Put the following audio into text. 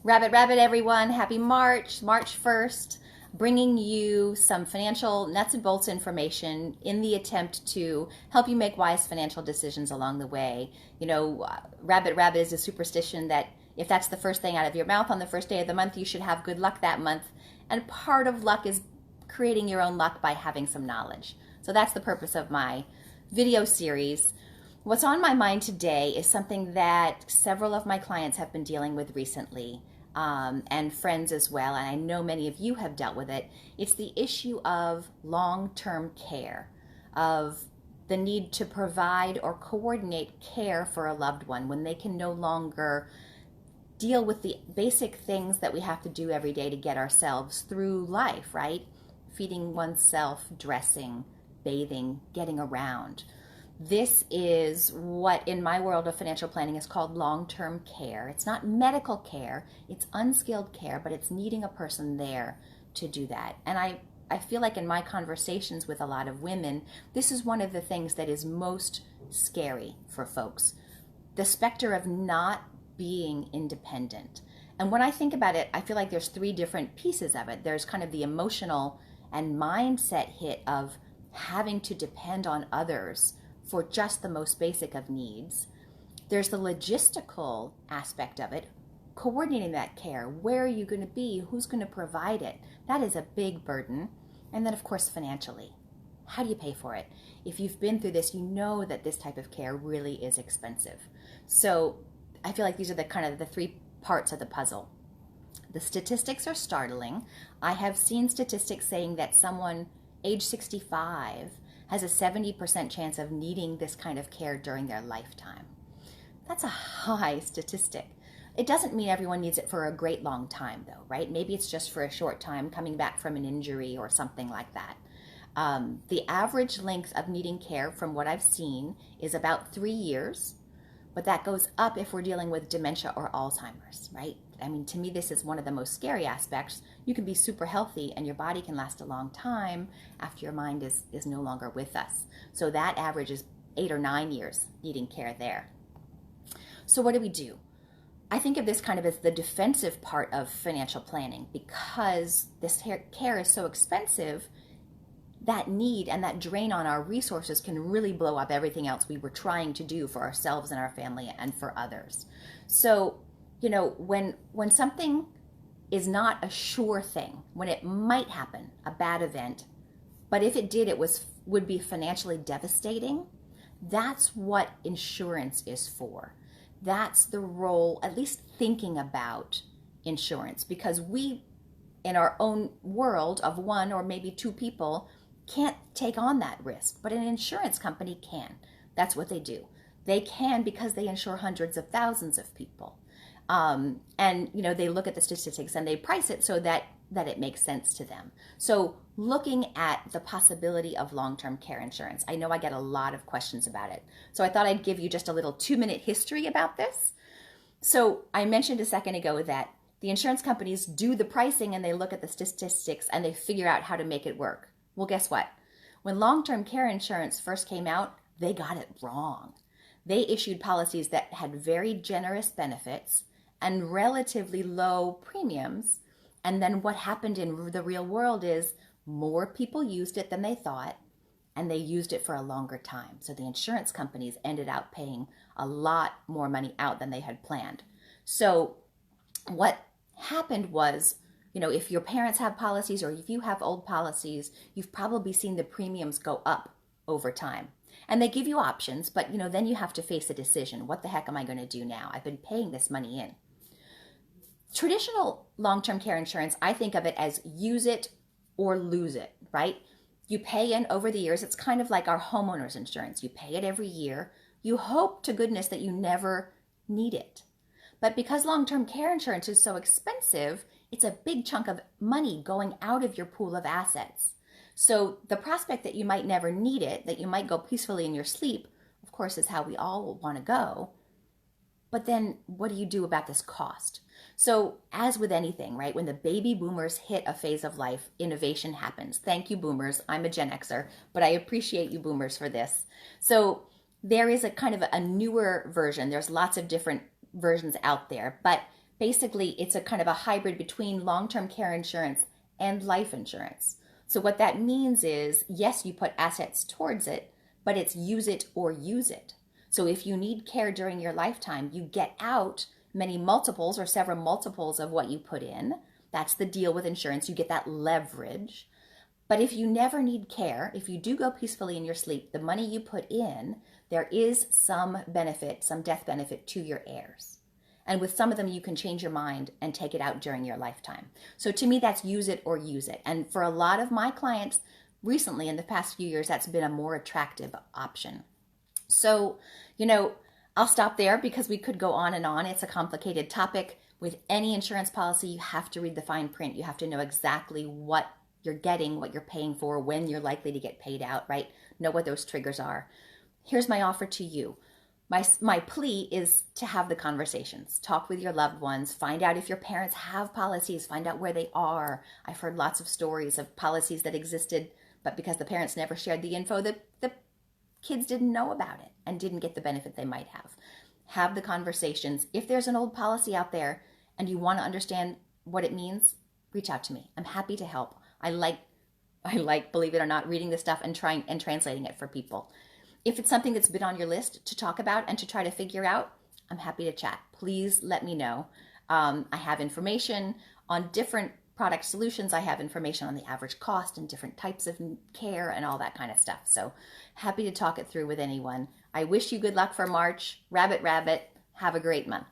Rabbit, rabbit, everyone. Happy March, March 1st, bringing you some financial nuts and bolts information in the attempt to help you make wise financial decisions along the way. Rabbit, rabbit is a superstition that if that's the first thing out of your mouth on the first day of the month, you should have good luck that month. And part of luck is creating your own luck by having some knowledge. So that's the purpose of my video series. What's on my mind today is something that several of my clients have been dealing with recently, and friends as well, and I know many of you have dealt with it. It's the issue of long-term care, of the need to provide or coordinate care for a loved one when they can no longer deal with the basic things that we have to do every day to get ourselves through life, right? Feeding oneself, dressing, bathing, getting around. This is what in my world of financial planning is called long-term care. It's not medical care, it's unskilled care, but it's needing a person there to do that. And I feel like in my conversations with a lot of women, this is one of the things that is most scary for folks. The specter of not being independent. And when I think about it, I feel like there's three different pieces of it. There's kind of the emotional and mindset hit of having to depend on others for just the most basic of needs. There's the logistical aspect of it, coordinating that care. Where are you going to be? Who's going to provide it? That is a big burden. And then, of course, financially. How do you pay for it? If you've been through this, you know that this type of care really is expensive. So I feel like these are the kind of the three parts of the puzzle. The statistics are startling. I have seen statistics saying that someone age 65 has a 70% chance of needing this kind of care during their lifetime. That's a high statistic. It doesn't mean everyone needs it for a great long time though, right? Maybe it's just for a short time coming back from an injury or something like that. The average length of needing care from what I've seen is about 3 years, but that goes up if we're dealing with dementia or Alzheimer's, right? I mean, to me, this is one of the most scary aspects. You can be super healthy and your body can last a long time after your mind is no longer with us. So that average is 8 or 9 years needing care there. So what do? I think of this kind of as the defensive part of financial planning because this care is so expensive. That need and that drain on our resources can really blow up everything else we were trying to do for ourselves and our family and for others. So, when something is not a sure thing, when it might happen, a bad event, but if it did, would be financially devastating, that's what insurance is for. That's the role, at least thinking about insurance, because we, in our own world of one or maybe two people, can't take on that risk, but an insurance company can. That's what they do. They can because they insure hundreds of thousands of people. They look at the statistics and they price it so that it makes sense to them. So looking at the possibility of long-term care insurance, I know I get a lot of questions about it. So I thought I'd give you just a little 2-minute history about this. So I mentioned a second ago that the insurance companies do the pricing and they look at the statistics and they figure out how to make it work. Well, guess what? When long-term care insurance first came out, they got it wrong. They issued policies that had very generous benefits and relatively low premiums. And then what happened in the real world is more people used it than they thought, and they used it for a longer time. So the insurance companies ended up paying a lot more money out than they had planned. So what happened was, if your parents have policies or if you have old policies, you've probably seen the premiums go up over time. And they give you options, but then you have to face a decision. What the heck am I going to do now? I've been paying this money in. Traditional long-term care insurance, I think of it as use it or lose it, right? You pay in over the years. It's kind of like our homeowners insurance. You pay it every year. You hope to goodness that you never need it. But because long-term care insurance is so expensive, it's a big chunk of money going out of your pool of assets. So the prospect that you might never need it, that you might go peacefully in your sleep, of course, is how we all want to go. But then what do you do about this cost? So as with anything, right, when the baby boomers hit a phase of life, innovation happens. Thank you, boomers. I'm a Gen Xer, but I appreciate you boomers for this. So there is a kind of a newer version. There's lots of different versions out there, but basically it's a kind of a hybrid between long-term care insurance and life insurance. So what that means is, yes, you put assets towards it, but it's use it or use it. So if you need care during your lifetime, you get out many multiples or several multiples of what you put in. That's the deal with insurance. You get that leverage. But if you never need care, if you do go peacefully in your sleep, the money you put in, there is some benefit, some death benefit to your heirs. And with some of them, you can change your mind and take it out during your lifetime. So to me, that's use it or use it. And for a lot of my clients recently, in the past few years, that's been a more attractive option. So, I'll stop there because we could go on and on. It's a complicated topic. With any insurance policy, you have to read the fine print. You have to know exactly what you're getting, what you're paying for, when you're likely to get paid out, right? Know what those triggers are. Here's my offer to you. My plea is to have the conversations. Talk with your loved ones. Find out if your parents have policies. Find out where they are. I've heard lots of stories of policies that existed, but because the parents never shared the info, the kids didn't know about it and didn't get the benefit they might have. Have the conversations. If there's an old policy out there and you want to understand what it means, reach out to me. I'm happy to help. I like, believe it or not, reading this stuff and trying and translating it for people. If it's something that's been on your list to talk about and to try to figure out, I'm happy to chat. Please let me know. I have information on different product solutions. I have information on the average cost and different types of care and all that kind of stuff. So happy to talk it through with anyone. I wish you good luck for March. Rabbit, rabbit. Have a great month.